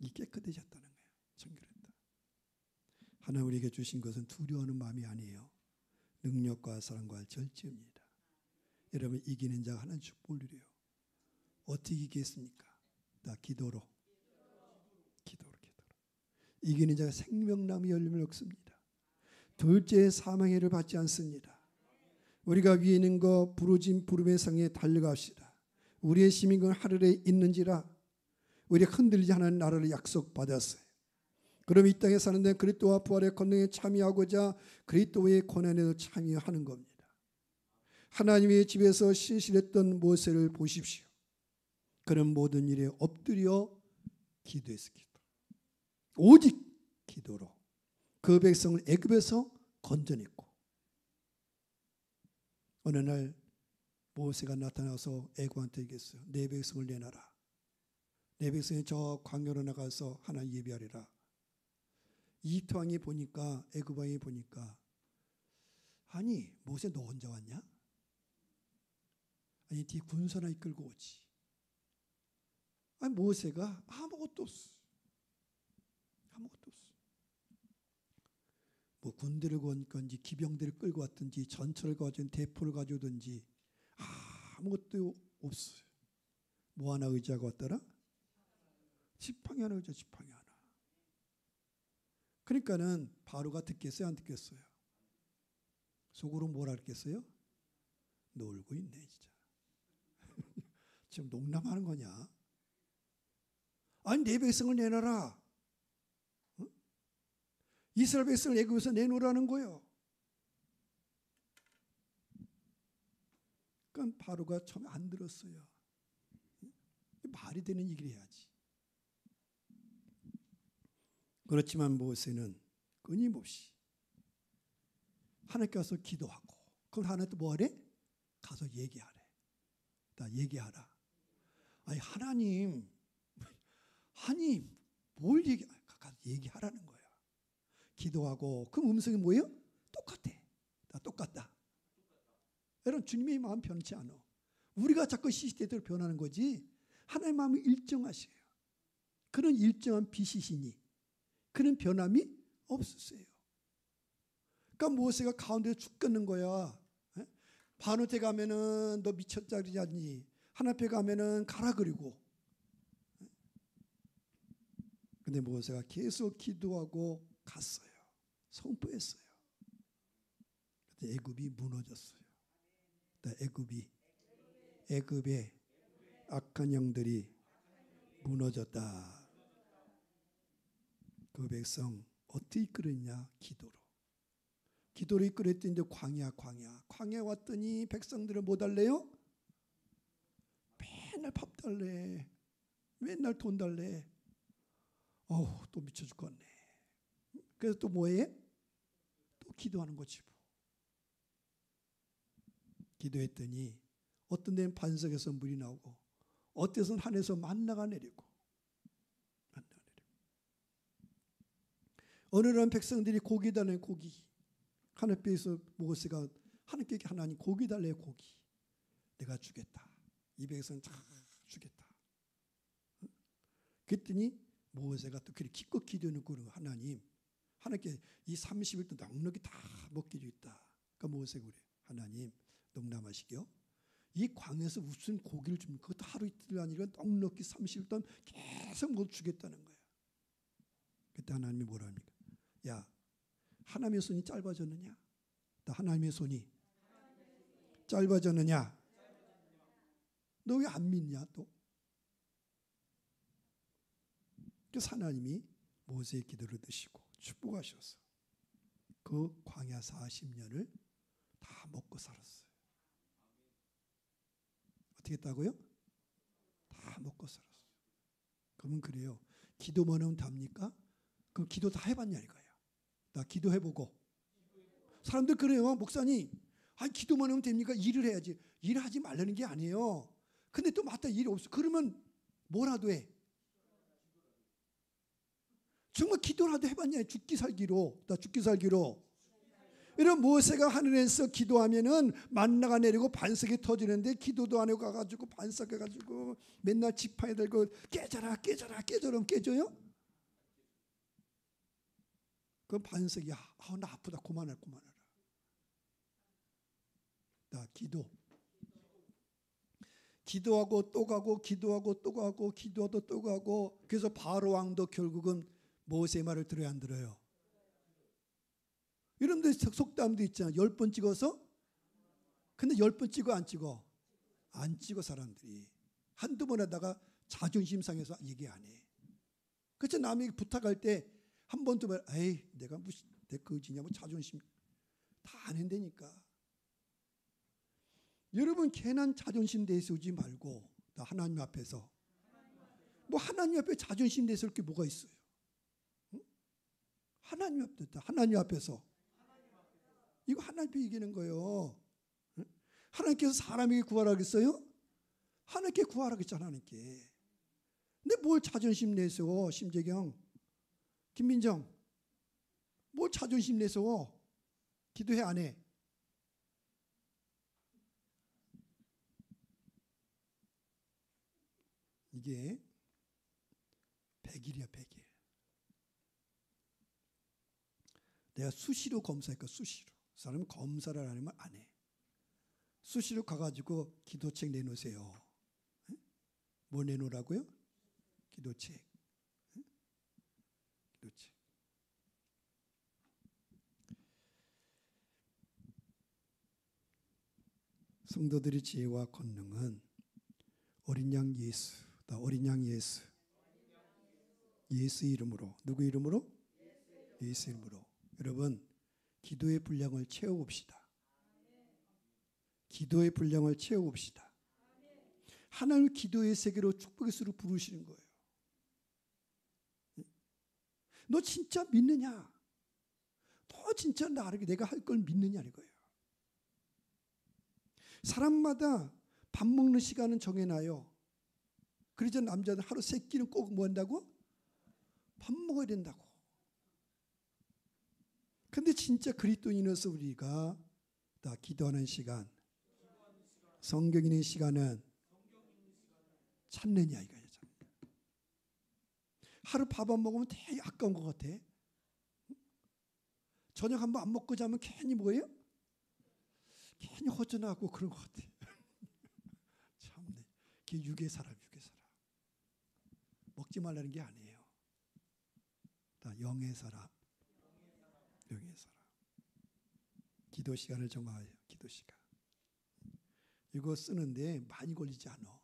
이 깨끗해졌다는 거예요. 정결했다. 하나님 우리에게 주신 것은 두려워하는 마음이 아니에요. 능력과 사랑과 절제입니다. 여러분 이기는 자가 하나님 축복을 누려요. 어떻게 이기겠습니까? 다 기도로. 이기는 자가 생명나무 열매를 얻습니다. 둘째 사망의 해를 받지 않습니다. 우리가 위에 있는 거 부르진 부름의 상에 달려갑시다. 우리의 시민은 하늘에 있는지라 우리가 흔들리지 않은 나라를 약속받았어요. 그럼 이 땅에 사는데 그리스도와 부활의 권능에 참여하고자 그리스도의 고난에도 참여하는 겁니다. 하나님의 집에서 신실했던 모세를 보십시오. 그는 모든 일에 엎드려 기도했습니다. 오직 기도로 그 백성을 애굽에서 건져냈고 어느 날 모세가 나타나서 애굽한테 얘기했어요. 내 백성을 내놔라. 내 백성이 저 광야로 나가서 하나님 예배하리라. 이집트 왕이 보니까 애굽 왕이 보니까 아니 모세 너 혼자 왔냐? 아니 뒤 군사나 이끌고 오지. 아니 모세가 아무것도 없어. 아무것도 없어. 뭐 군대를 건지 기병들을 끌고 왔든지 전철을 가지고 대포를 가져오든지 아무것도 없어요. 뭐 하나 의지하고 왔더라? 지팡이 하나 의지하고 지팡이 하나. 그러니까는 바로가 듣겠어요? 안 듣겠어요? 속으로 뭐라 했겠어요? 놀고 있네 진짜. 지금 농담하는 거냐? 아니 내 백성을 내놔라. 어? 이스라엘 백성을 애굽에서 내놓으라는 거예요. 그러니까 바로가 처음에 안 들었어요. 말이 되는 얘기를 해야지. 그렇지만 모세는 끊임없이 하나님께 가서 기도하고 그럼 하나님도 뭐하래? 가서 얘기하래. 나 얘기하라. 아니 하나님 뭘 얘기하라는 거야. 기도하고 그 음성이 뭐예요? 똑같아. 다 똑같다. 여러분 주님의 마음 변치 않아. 우리가 자꾸 시시때대로 변하는 거지 하나님의 마음이 일정하세요. 그런 일정한 빛이시니 그런 변함이 없으세요. 그러니까 모세가 가운데서 죽겠는 거야. 바로한테 가면은 너 미쳤자리지 않니? 하나님 앞에 가면은 가라 그리고. 근데 모세가 계속 기도하고 갔어요. 선포했어요. 근데 애굽이 무너졌어요. 애굽의 악한 영들이 무너졌다. 그 백성 어떻게 이끌었냐? 기도로 이끌었더니 광야 왔더니 백성들은 뭐 달래요? 맨날 밥 달래. 맨날 돈 달래. 또 미쳐 죽겠네. 그래서 또 뭐해? 또 기도하는 거지 뭐. 기도했더니 어떤 데는 반석에서 물이 나오고 어떤 데서는 하늘에서 만나가 내리고 어느 날 백성들이 고기 달래 고기. 하늘빛에서 모세가 하나님께 하나님 고기 달래 고기. 내가 주겠다. 이 백성 다 주겠다. 그랬더니 모세가 또 그렇게 기껏 기도해놓고 하나님께 이 30일 동안 넉넉히 다 먹기로 있다. 그러니까 모세가 그래. 하나님 농담하시게요. 이 광에서 무슨 고기를 줍니까? 그것도 하루 이틀 아니라 넉넉히 30일 동안 계속 못 주겠다는 거야. 그때 하나님이 뭐라 합니까? 야, 하나님의 손이 짧아졌느냐? 하나님의 손이 짧아졌느냐? 너 왜 안 믿냐 또? 그래서 하나님이 모세의 기도를 드시고 축복하셔서 그 광야 40년을 다 먹고 살았어요. 어떻게 했다고요? 다 먹고 살았어요. 그러면 그래요. 기도만 하면 답니까? 그럼 기도 다 해봤냐 이거야. 나 기도해보고. 사람들 그래요. 목사님, 아니 기도만 하면 됩니까? 일을 해야지. 일을 하지 말라는 게 아니에요. 근데 또 맞다 일이 없어. 그러면 뭐라도 해. 정말 기도라도 해봤냐. 죽기 살기로. 나 죽기 살기로. 이런 모세가 하늘에서 기도하면은 만나가 내리고 반석이 터지는데 기도도 안 하고 가가지고 반석 해가지고 맨날 지팡이 들고 깨져라 깨져라 깨져라 깨져요? 그 반석이 나 아프다 그만해라. 나 기도하고 또 가고 기도하고 또 가고 기도하고 또 가고 그래서 바로 왕도 결국은 모세 말을 들어야 안 들어요? 여러분들 속담도 있잖아. 10번 찍어서 근데 10번 찍어 안 찍어? 안 찍어 사람들이. 한두 번 하다가 자존심 상해서 얘기 안 해. 그래서 남에게 부탁할 때 한 번 두 번 에이 내가 무슨 내 거지냐 뭐 자존심 다 안 한다니까. 여러분 괜한 자존심 내세우지 말고 나 하나님 앞에서 뭐 하나님 앞에 자존심 내세울 게 뭐가 있어요? 응? 하나님 앞에서 이거 하나님 앞에 이기는 거예요. 응? 하나님께서 사람에게 구하라겠어요? 하나님께 구하라겠잖아. 하나님께. 근데 뭘 자존심 내세워? 심재경, 김민정, 뭘 자존심 내세워? 기도해 안 해? 이게 100일이야 100일. 내가 수시로 검사할까 수시로. 사람은 검사를 안 하면 안 해. 수시로 가가지고 기도책 내놓으세요. 뭐 내놓으라고요? 기도책. 기도책. 성도들의 지혜와 권능은 어린 양 예수, 어린 양 예수, 예수 이름으로. 누구 이름으로? 예수 이름으로. 여러분 기도의 분량을 채워봅시다. 기도의 분량을 채워봅시다. 하나님 기도의 세계로 축복의 수로 부르시는 거예요. 너 진짜 믿느냐? 너 진짜 내가 할 걸 믿느냐 이거예요. 사람마다 밥 먹는 시간은 정해놔요. 그러자 남자들 하루 3끼는 꼭 뭐 한다고? 밥 먹어야 된다고. 근데 진짜 그리스도인으로서 우리가 다 기도하는 시간, 성경 읽는 시간은 찾느냐 이거예요. 하루 밥 안 먹으면 되게 아까운 것 같아. 저녁 한번 안 먹고 자면 괜히 뭐예요? 괜히 허전하고 그런 것 같아. 참네. 그게 육의 사람. 먹지 말라는 게 아니에요. 다 영의 사람. 영의 사람. 기도 시간을 정하여. 기도 시간. 이거 쓰는데 많이 걸리지 않아.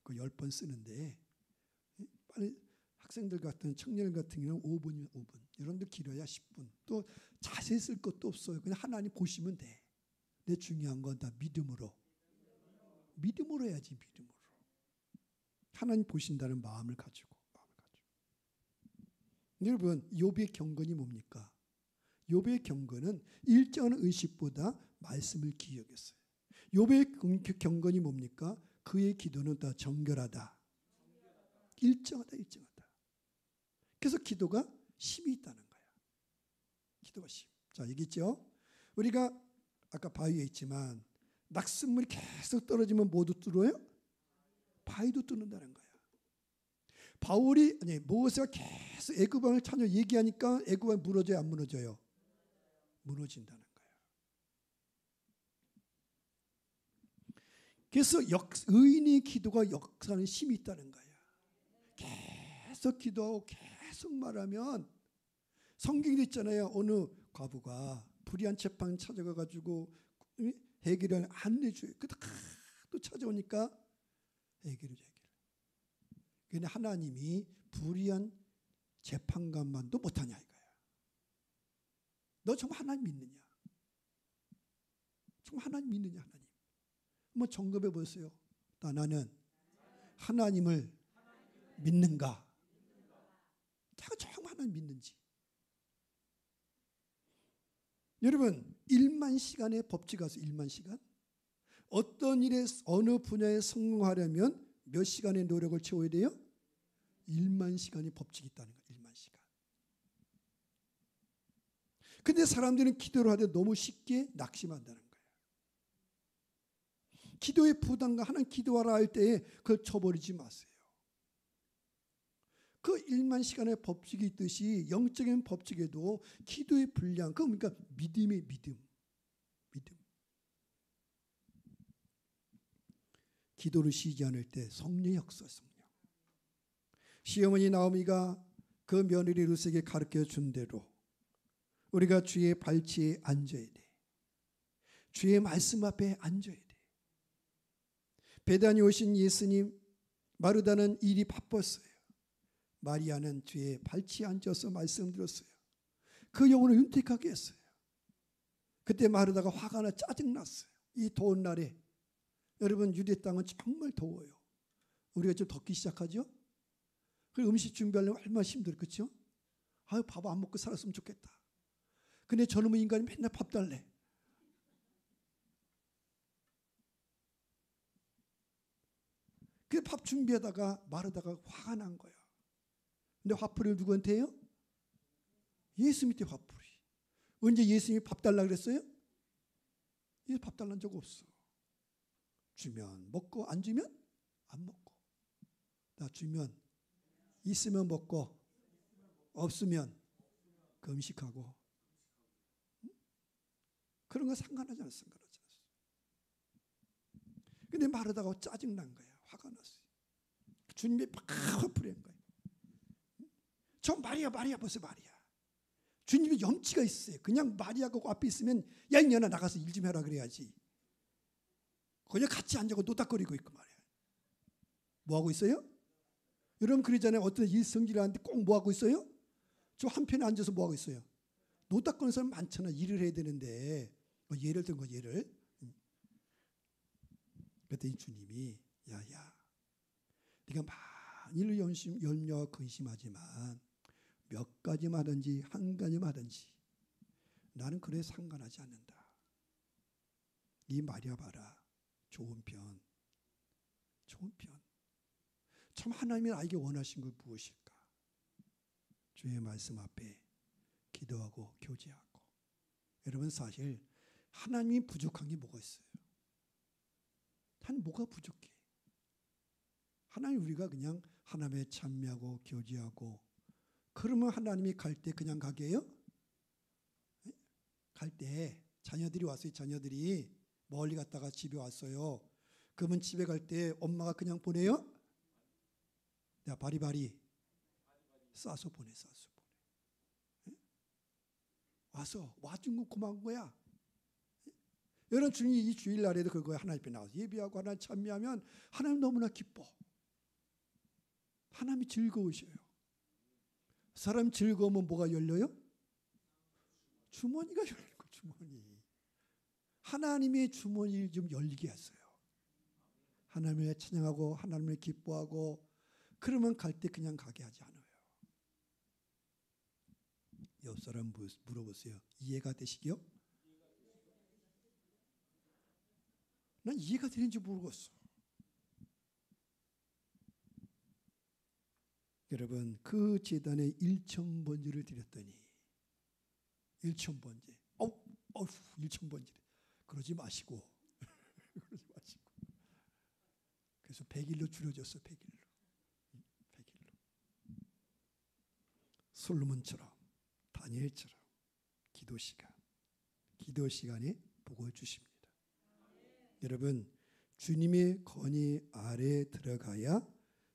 그 10번 쓰는데 빨리 학생들 같은 청년 같은 경우는 5분이면 5분. 여러분들 길어야 10분. 또 자세히 쓸 것도 없어요. 그냥 하나님 보시면 돼. 근데 중요한 건 다 믿음으로. 믿음으로 해야지. 믿음으로. 하나님 보신다는 마음을 가지고. 여러분 욥의 경건이 뭡니까? 욥의 경건은 일정한 의식보다 말씀을 기억했어요. 욥의 경건이 뭡니까? 그의 기도는 다 정결하다. 일정하다. 그래서 기도가 힘이 있다는 거야. 기도가 힘. 자, 얘기했죠? 우리가 아까 바위에 있지만 낙숫물이 계속 떨어지면 모두 뚫어요? 바위도 뚫는다는 거야. 모세가 계속 애굽왕을 찾아 얘기하니까 애굽왕이 무너져요, 안 무너져요? 무너진다는 거야. 그래서 의인의 기도가 역사하는 힘이 있다는 거야. 계속 기도하고 계속 말하면 성경에 있잖아요. 어느 과부가 불의한 재판 찾아가가지고 해결을 안 내줘요. 근데 또 찾아오니까 해결을. 근데 하나님이 불의한 재판관만도 못하냐 이거야. 너 정말 하나님 믿느냐? 정말 하나님 믿느냐? 하나님. 한번 점검해 보세요. 나는 하나님을 믿는가? 내가 정말 하나님 믿는지. 여러분 1만 시간의 법칙 아세요? 1만 시간? 어떤 일에 어느 분야에 성공하려면 몇 시간의 노력을 채워야 돼요? 1만 시간의 법칙이 있다는 거예요. 1만 시간. 근데 사람들은 기도를 하되 너무 쉽게 낙심한다는 거예요. 기도의 부담과 하나님 기도하라 할 때에 그걸 쳐버리지 마세요. 그 1만 시간의 법칙이 있듯이 영적인 법칙에도 기도의 분량, 그러니까 믿음의 믿음. 기도를 쉬지 않을 때 성령의 역사, 성령. 시어머니 나오미가 그 며느리 룻에게 가르쳐 준 대로 우리가 주의 발치에 앉아야 돼. 주의 말씀 앞에 앉아야 돼. 베다니 오신 예수님, 마르다는 일이 바빴어요. 마리아는 주의 발치에 앉아서 말씀드렸어요. 그 영혼을 윤택하게 했어요. 그때 마르다가 화가 나 짜증났어요. 이 더운 날에. 여러분 유대 땅은 정말 더워요. 우리가 좀 덥기 시작하죠. 그 음식 준비하려면 얼마나 힘들어, 그렇죠? 아유 밥 안 먹고 살았으면 좋겠다. 근데 저놈의 인간이 맨날 밥 달래. 그 밥 준비하다가 마르다가 화가 난 거야. 근데 화풀이를 누구한테 해요? 예수 밑에 화풀이. 언제 예수님이 밥 달라 그랬어요? 예수 밥 달라는 적 없어. 주면 먹고 안 주면 안 먹고. 나 주면 있으면 먹고 없으면 금식하고. 그런 거 상관하지 않았어. 근데 마르다가 짜증난 거야. 화가 났어요. 주님이 막 화풀이한 거야. 저 마리아 벌써 마리아. 주님이 염치가 있어요. 그냥 마리아가 앞에 있으면 야 이년아 나가서 일 좀 해라 그래야지. 그냥 같이 앉아서 노닥거리고 있고 말이야. 뭐 하고 있어요? 여러분 그러잖아요. 어떤 일 성질을 하는데 꼭 뭐 하고 있어요? 저 한편에 앉아서 뭐 하고 있어요? 노닥거리는 사람 많잖아. 일을 해야 되는데. 예를 든 거 예를. 그랬더니 주님이 야야 네가 만일 염려와 근심하지만 몇 가지만 하든지 한 가지만 하든지 나는 그래 상관하지 않는다. 이 마리아 봐라. 좋은 편. 참 하나님이 나에게 원하신 건 무엇일까? 주의 말씀 앞에 기도하고 교제하고. 여러분 사실 하나님이 부족한 게 뭐가 있어요? 한 뭐가 부족해? 하나님 우리가 그냥 하나님에 찬미하고 교제하고 그러면 하나님이 갈 때 그냥 가게 해요? 갈 때 자녀들이 왔어요. 자녀들이 멀리 갔다가 집에 왔어요. 그러면 집에 갈 때 엄마가 그냥 보내요? 내가 바리바리 싸서 보내. 와서 와준 거 고마운 거야. 여러분 주님이 이 주일날에도 그거에 하나님 앞에 나와서 예배하고 하나님 찬미하면 하나님 너무나 기뻐. 하나님이 즐거우셔요. 사람 즐거우면 뭐가 열려요? 주머니가 열리는 거예요. 주머니. 하나님의 주머니를 좀 열리게 했어요. 하나님을 찬양하고 하나님을 기뻐하고 그러면 갈 때 그냥 가게 하지 않아요. 옆 사람 물어보세요. 이해가 되시기요? 난 이해가 되는지 모르겠어. 여러분 그 제단에 1,000번지를 드렸더니 1,000번지 1,000번지 그러지 마시고 그래서 100일로 줄여졌어. 100일로 솔로몬처럼 다니엘처럼 기도 시간에 복을 주십니다. 여러분 주님의 권위 아래 들어가야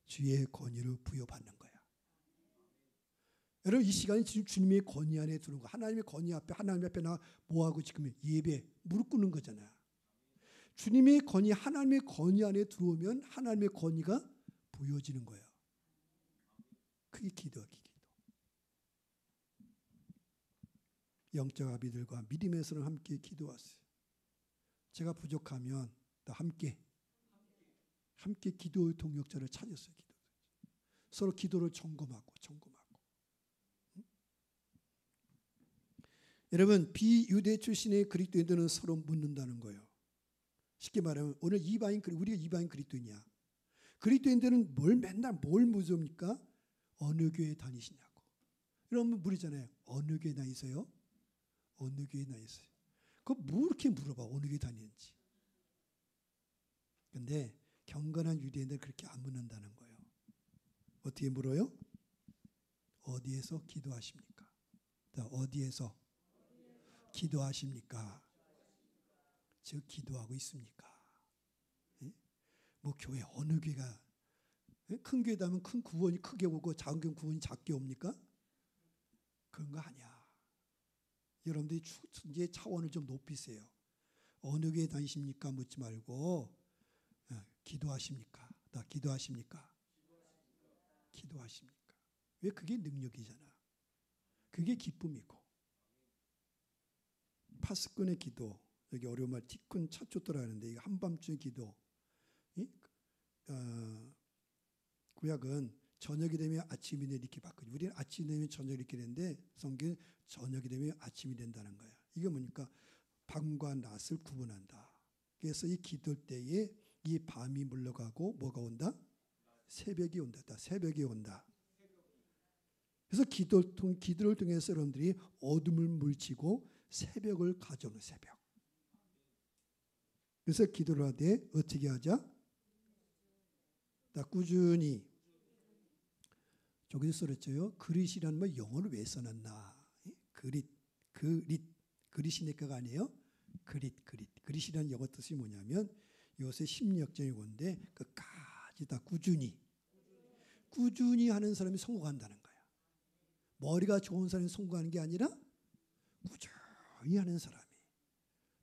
주의 권위를 부여받는 거야. 여러분 이 시간이 지금 주님의 권위 안에 들어온 거. 하나님의 권위 앞에 하나님 앞에 나 뭐하고 지금 예배 무릎 꿇는 거잖아. 주님의 권위 하나님의 권위 안에 들어오면 하나님의 권위가 부여지는 거야. 그게 기도야. 기도. 영적 아비들과 믿음에서는 함께 기도하세요. 제가 부족하면 다 함께 기도의 동역자를 찾았어요. 서로 기도를 점검하고. 여러분, 비유대 출신의 그리스도인들은 서로 묻는다는 거예요. 쉽게 말하면 오늘 우리가 이방인 그리스도인이야. 그리스도인들은 맨날 뭘 묻습니까? 어느 교회 다니시냐고. 여러분 물으잖아요. 어느 교회 다니세요? 어느 교회 다니세요? 그거 뭐 이렇게 물어봐. 어느 교회 다니는지. 근데 경건한 유대인들 그렇게 안 묻는다는 거예요. 어떻게 물어요? 어디에서 기도하십니까? 어디에서 기도하십니까? 즉 기도하고 있습니까? 예? 뭐 교회 어느 교회가 큰 교회다면 큰 구원이 크게 오고 작은 교회 구원이 작게 옵니까? 그런 거 아니야. 여러분들이 이제 차원을 좀 높이세요. 어느 교회 다니십니까? 묻지 말고 기도하십니까? 기도하십니까? 기도하십니까? 왜? 그게 능력이잖아. 그게 기쁨이고. 파스꾼의 기도, 여기 어려운 말 티쿤 차초토라 하는데 이거 한밤중의 기도. 구약은 저녁이 되면 아침이 되는 이렇게 바꾸죠. 우리는 아침이 되면 저녁이 이렇게 되는데 성경은 저녁이 되면 아침이 된다는 거야. 이게 뭐니까 밤과 낮을 구분한다. 그래서 이 기도 때에 이 밤이 물러가고 뭐가 온다? 새벽이 온다. 새벽이 온다. 그래서 기도를 통해서 여러분들이 어둠을 물리치고 새벽을 가져오는 새벽. 그래서 기도를 하되 어떻게 하자? 꾸준히. 저기서 써랬죠. 그릿이라는 말 영어를 왜 써놨나? 그릿이니까가 아니에요. 그릿이라는 영어 뜻이 뭐냐면 이것의 심리학적인 건데 끝까지 다 꾸준히 하는 사람이 성공한다는 거야. 머리가 좋은 사람이 성공하는 게 아니라 꾸준히 하는 사람이,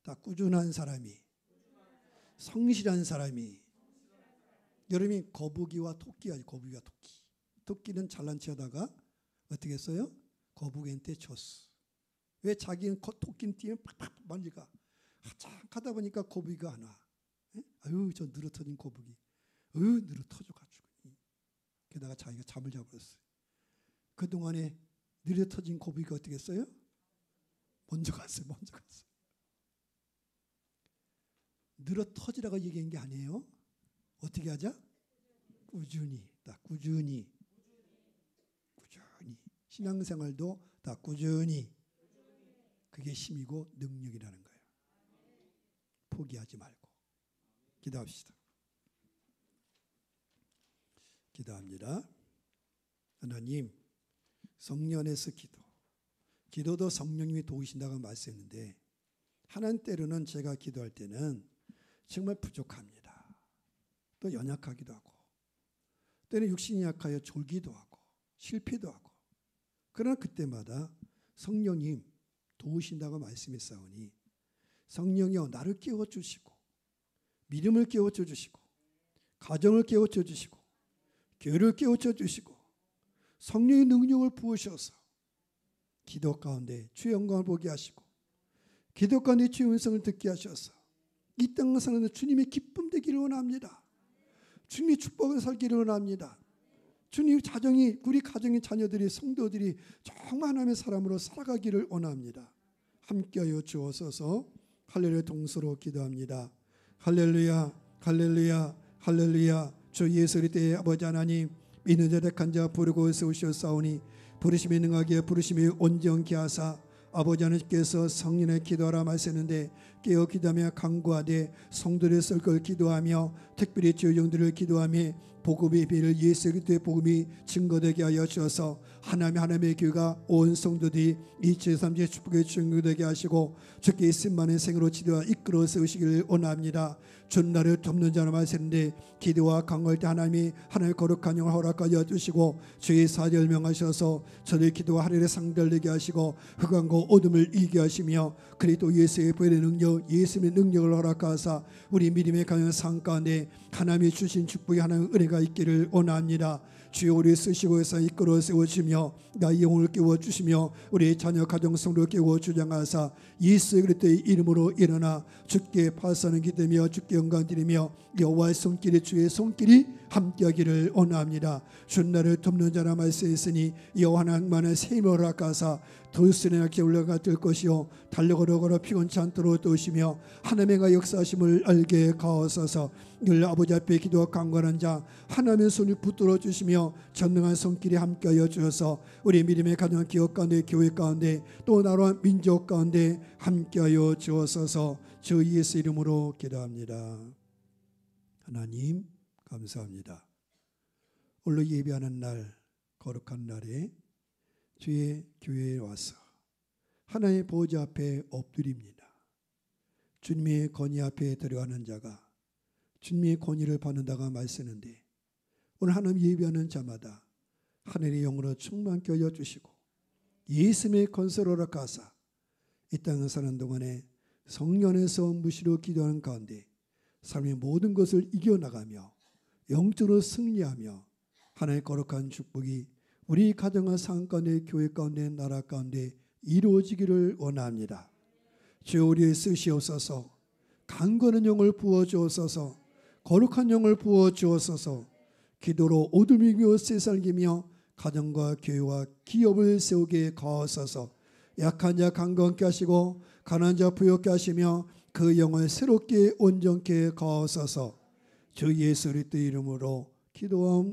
다 꾸준한 사람이, 성실한 사람이. 여러분이 거북이와 토끼가 거북이와 토끼는 잘난 체하다가 어떻게 했어요? 거북이한테 졌어. 왜? 자기는 토끼는 뛰면 팍팍 만지가 한참 가다 보니까 거북이가 안 와. 아유 저 늘어터진 거북이. 늘어터져가지고. 게다가 자기가 잠을 자버렸어요. 그동안에 늘어터진 거북이가 어떻게 했어요? 먼저 갔어요. 늘어터지라고 얘기한 게 아니에요. 어떻게 하자? 꾸준히. 신앙생활도 다 꾸준히. 그게 힘이고 능력이라는 거예요. 포기하지 말고. 기도합시다. 기도합니다. 하나님, 성령 안에서 기도도 성령님이 도우신다고 말씀했는데 하나님 때로는 제가 기도할 때는 정말 부족합니다. 또 연약하기도 하고 때는 육신이 약하여 졸기도 하고 실패도 하고 그러나 그때마다 성령님 도우신다고 말씀했사오니 성령이여 나를 깨워주시고 믿음을 깨워주시고 가정을 깨워주시고 교회를 깨워주시고 성령의 능력을 부으셔서 기도 가운데 주의 영광을 보게 하시고 기도 가운데 주의 음성을 듣게 하셔서 이 땅을 사는 주님의 기쁨 되기를 원합니다. 주님의 축복을 살기를 원합니다. 주님 우리 가정의 자녀들이 성도들이 정말 하나님의 사람으로 살아가기를 원합니다. 함께하여 주옵소서. 할렐루야 동서로 기도합니다. 할렐루야 할렐루야 할렐루야. 주 예수 그리스도의 아버지 하나님, 믿는 자 택한 자 부르고 세우셨사오니 부르심이 능하게 부르심이 온전케 하사 아버지 하나님께서 성령의 기도하라 말씀했는데 깨어 기도하며 간구하되 성도를 쓸 걸 기도하며 특별히 주의 영들을 기도하며 복음의 비를 예수 그리스도의 복음이 증거되게 하여 주셔서 하나님의 교회가 온 성도들이 이 제3제 축복의 증거되게 하시고 주께 있음만의 생으로 지도와 이끌어 세우시기를 원합니다. 전날을 덮는 자는 말씀인데 기도와 강구할 때 하나님의 거룩한 영을 허락하여 주시고 주의 사죄를 명하셔서 저들 기도와 하늘의 상달되게 하시고 흑암과 어둠을 이기게 하시며 그리스도 예수의 부활의 능력 예수의 능력을 허락하사 우리 믿음의 강한 삶 가운데 하나님이 주신 축복이 하나님의 은혜가 있기를 원합니다. 주여 우리 쓰시고 해서 이끌어 세워주시며 나의 영혼을 깨워주시며 우리 자녀 가정 성도를 깨워 주장하사 예수 그리스도의 이름으로 일어나 주께 파사는 기대며 주께 영광 드리며 여호와의 손길이 주의 손길이 함께하기를 원합니다. 주 나를 돕는 자라 말씀했으니 여호와는 항만의 새 힘을 허락하사 돌수리나 겨울나가 될 것이요 달려걸어 걸어 피곤치 않도록 도우시며 하나님의 역사하심을 알게 가하소서. 늘 아버지 앞에 기도와 강건한 자 하나님의 손을 붙들어 주시며 전능한 손길이 함께하여 주셔서 우리 믿음의 가정 기업 가운데 교회 가운데 또 나라 민족 가운데 함께하여 주옵소서. 주 예수 이름으로 기도합니다. 하나님 감사합니다. 오늘 예배하는 날 거룩한 날에 주의 교회에 와서 하나님의 보좌 앞에 엎드립니다. 주님의 권위 앞에 들어가는 자가 주님의 권위를 받는다가 말쓰는데 오늘 하나님 예배하는 자마다 하늘의 영으로 충만케 하여 주시고 예수님의 건설 허락하사 이 땅에 사는 동안에 성령에서 무시로 기도하는 가운데 삶의 모든 것을 이겨나가며 영적으로 승리하며 하나님의 거룩한 축복이 우리 가정과 상 가운데 교회 가운데 나라 가운데 이루어지기를 원합니다. 주여 우리의 쓰시옵소서. 강건한 영을 부어주옵소서. 거룩한 영을 부어주옵소서. 기도로 오두미며 세살기며 가정과 교회와 기업을 세우게 가하소서. 약한 자 강건케 하시고 가난한 자 부욕케 하시며 그 영을 새롭게 온전케 가하소서. 주 예수 그리스도 이름으로 기도함